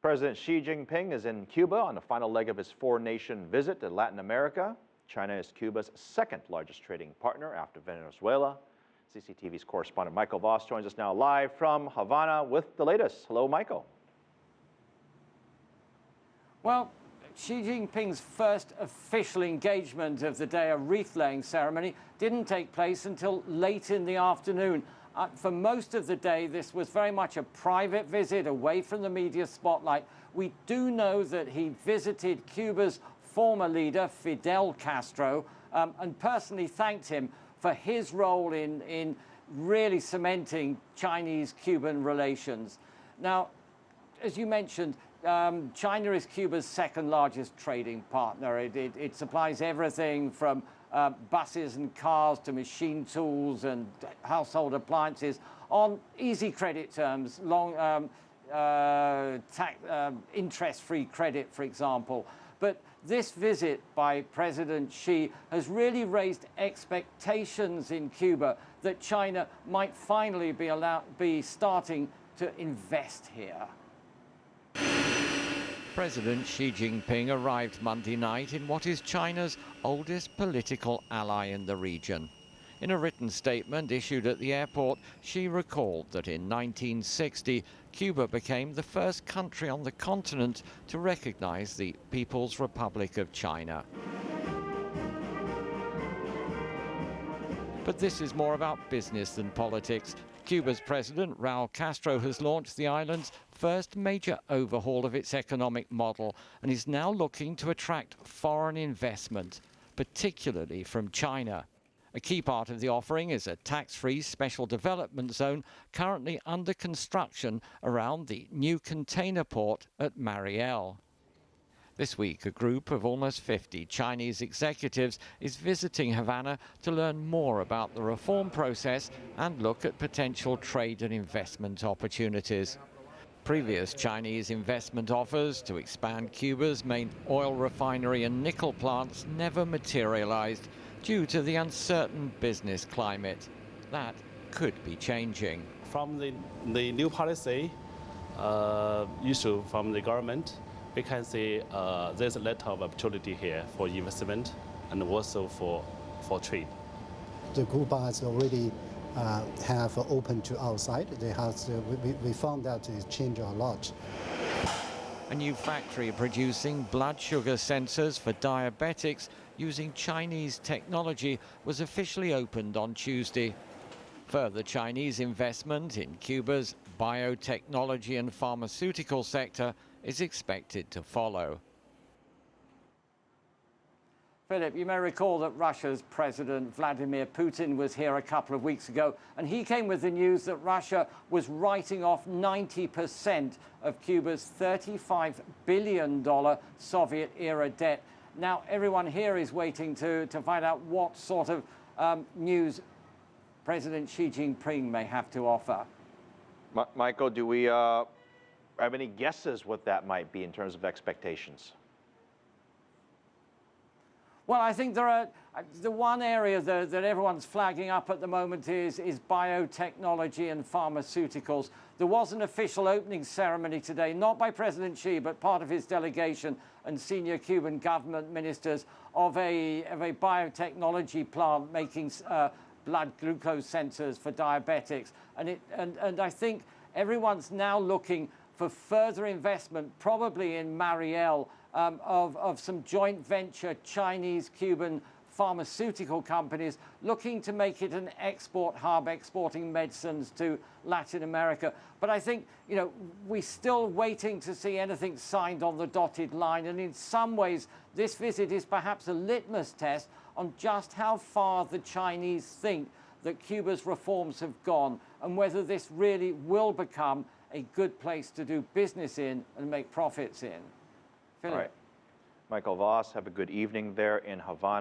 President Xi Jinping is in Cuba on the final leg of his four-nation visit to Latin America. China is Cuba's second largest trading partner after Venezuela. CCTV's correspondent Michael Voss joins us now live from Havana with the latest. Hello, Michael. Well, Xi Jinping's first official engagement of the day, a wreath-laying ceremony, didn't take place until late in the afternoon. For most of the day, this was very much a private visit away from the media spotlight. We do know that he visited Cuba's former leader, Fidel Castro, and personally thanked him for his role in really cementing Chinese-Cuban relations. Now, as you mentioned, China is Cuba's second largest trading partner. It supplies everything from buses and cars to machine tools and household appliances on easy credit terms, long interest-free credit, for example. But this visit by President Xi has really raised expectations in Cuba that China might finally be starting to invest here. President Xi Jinping arrived Monday night in what is China's oldest political ally in the region. In a written statement issued at the airport, Xi recalled that in 1960, Cuba became the first country on the continent to recognize the People's Republic of China. But this is more about business than politics. Cuba's president, Raul Castro, has launched the island's first major overhaul of its economic model and is now looking to attract foreign investment, particularly from China. A key part of the offering is a tax-free special development zone currently under construction around the new container port at Mariel. This week, a group of almost 50 Chinese executives is visiting Havana to learn more about the reform process and look at potential trade and investment opportunities. Previous Chinese investment offers to expand Cuba's main oil refinery and nickel plants never materialized due to the uncertain business climate. That could be changing. From the new policy issue from the government, we can see there's a lot of opportunity here for investment and also for trade. The Cuba has already have opened to outside. We found that it changed a lot. A new factory producing blood sugar sensors for diabetics using Chinese technology was officially opened on Tuesday. Further Chinese investment in Cuba's biotechnology and pharmaceutical sector is expected to follow. Philip, you may recall that Russia's President Vladimir Putin was here a couple of weeks ago, and he came with the news that Russia was writing off 90% of Cuba's $35 billion Soviet-era debt. Now, everyone here is waiting to find out what sort of news President Xi Jinping may have to offer. Michael, do we have any guesses what that might be in terms of expectations? Well, I think the one area that everyone's flagging up at the moment is biotechnology and pharmaceuticals. There was an official opening ceremony today, not by President Xi, but part of his delegation and senior Cuban government ministers of a biotechnology plant making blood glucose sensors for diabetics. And I think everyone's now looking for further investment, probably in Mariel, of some joint venture Chinese-Cuban pharmaceutical companies looking to make it an export hub, exporting medicines to Latin America. But I think, you know, we're still waiting to see anything signed on the dotted line. And in some ways, this visit is perhaps a litmus test on just how far the Chinese think that Cuba's reforms have gone and whether this really will become a good place to do business in and make profits in. Philip. All right. Michael Voss, have a good evening there in Havana.